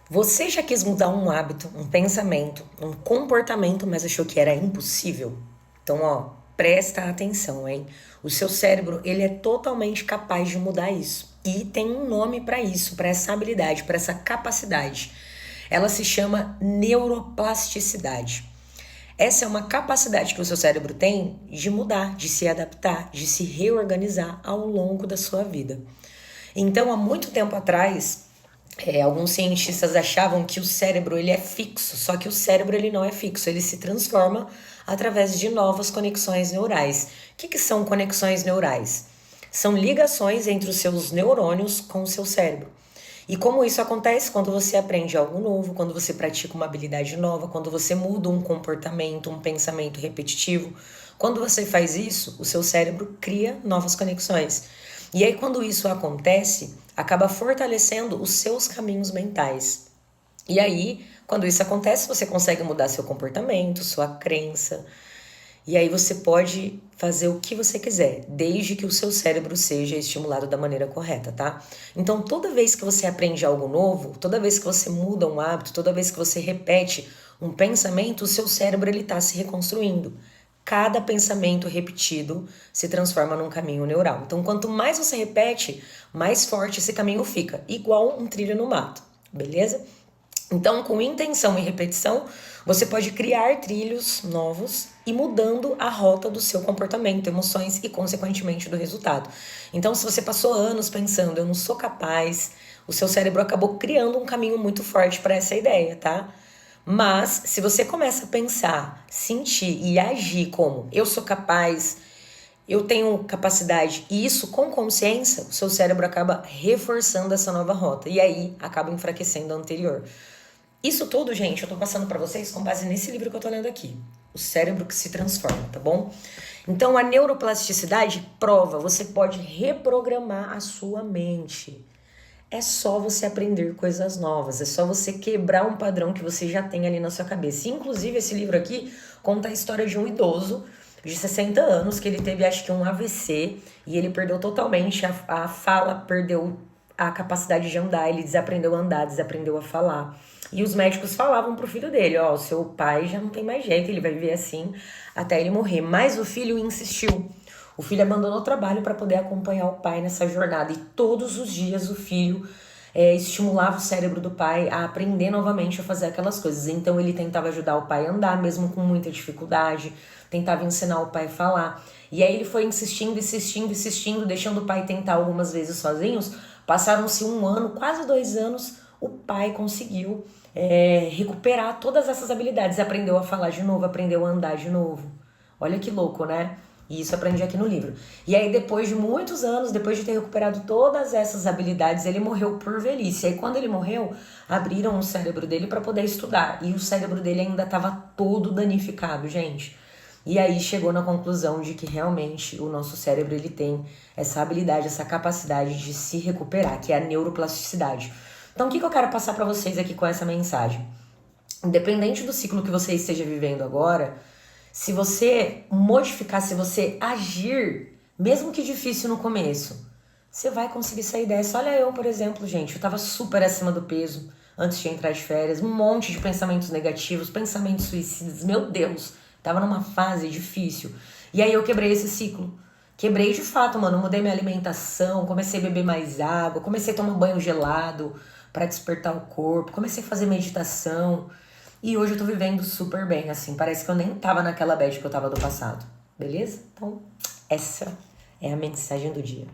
Você já quis mudar um hábito, um pensamento, um comportamento, mas achou que era impossível? Então, ó, presta atenção, hein? O seu cérebro, ele é totalmente capaz de mudar isso. E tem um nome para isso, para essa habilidade, para essa capacidade. Ela se chama neuroplasticidade. Essa é uma capacidade que o seu cérebro tem de mudar, de se adaptar, de se reorganizar ao longo da sua vida. Então, há muito tempo atrás, alguns cientistas achavam que o cérebro ele é fixo, só que o cérebro ele não é fixo, ele se transforma através de novas conexões neurais. O que são conexões neurais? São ligações entre os seus neurônios com o seu cérebro. E como isso acontece quando você aprende algo novo, quando você pratica uma habilidade nova, quando você muda um comportamento, um pensamento repetitivo. Quando você faz isso, o seu cérebro cria novas conexões. E aí, quando isso acontece, acaba fortalecendo os seus caminhos mentais. E aí, quando isso acontece, você consegue mudar seu comportamento, sua crença. E aí você pode fazer o que você quiser, desde que o seu cérebro seja estimulado da maneira correta, tá? Então, toda vez que você aprende algo novo, toda vez que você muda um hábito, toda vez que você repete um pensamento, o seu cérebro ele tá se reconstruindo. Cada pensamento repetido se transforma num caminho neural. Então, quanto mais você repete, mais forte esse caminho fica, igual um trilho no mato, beleza? Então, com intenção e repetição, você pode criar trilhos novos e mudando a rota do seu comportamento, emoções e, consequentemente, do resultado. Então, se você passou anos pensando, eu não sou capaz, o seu cérebro acabou criando um caminho muito forte para essa ideia, tá? Mas, se você começa a pensar, sentir e agir como eu sou capaz, eu tenho capacidade, e isso com consciência, o seu cérebro acaba reforçando essa nova rota. E aí, acaba enfraquecendo a anterior. Isso tudo, gente, eu tô passando pra vocês com base nesse livro que eu tô lendo aqui. O Cérebro que se Transforma, tá bom? Então, a neuroplasticidade prova, você pode reprogramar a sua mente. É só você aprender coisas novas, é só você quebrar um padrão que você já tem ali na sua cabeça. Inclusive, esse livro aqui conta a história de um idoso de 60 anos que ele teve, acho que um AVC, e ele perdeu totalmente a fala, perdeu a capacidade de andar, ele desaprendeu a andar, desaprendeu a falar. E os médicos falavam pro filho dele, ó, o seu pai já não tem mais jeito, ele vai viver assim até ele morrer. Mas o filho insistiu. O filho abandonou o trabalho para poder acompanhar o pai nessa jornada. E todos os dias o filho estimulava o cérebro do pai a aprender novamente a fazer aquelas coisas. Então ele tentava ajudar o pai a andar, mesmo com muita dificuldade. Tentava ensinar o pai a falar. E aí ele foi insistindo, insistindo, insistindo, deixando o pai tentar algumas vezes sozinhos. Passaram-se 1 ano, quase 2 anos, o pai conseguiu recuperar todas essas habilidades. Aprendeu a falar de novo, aprendeu a andar de novo. Olha que louco, né? E isso aprendi aqui no livro. E aí, depois de muitos anos, depois de ter recuperado todas essas habilidades, ele morreu por velhice. E aí, quando ele morreu, abriram o cérebro dele para poder estudar. E o cérebro dele ainda estava todo danificado, gente. E aí chegou na conclusão de que realmente o nosso cérebro ele tem essa habilidade, essa capacidade de se recuperar, que é a neuroplasticidade. Então, o que eu quero passar para vocês aqui com essa mensagem? Independente do ciclo que você esteja vivendo agora, se você modificar, se você agir, mesmo que difícil no começo, você vai conseguir sair dessa. Olha eu, por exemplo, gente, eu tava super acima do peso antes de entrar de férias, um monte de pensamentos negativos, pensamentos suicidas, meu Deus, tava numa fase difícil. E aí eu quebrei esse ciclo. Quebrei de fato, mano, mudei minha alimentação, comecei a beber mais água, comecei a tomar banho gelado pra despertar o corpo, comecei a fazer meditação. E hoje eu tô vivendo super bem, assim. Parece que eu nem tava naquela bad que eu tava do passado. Beleza? Então, essa é a mensagem do dia.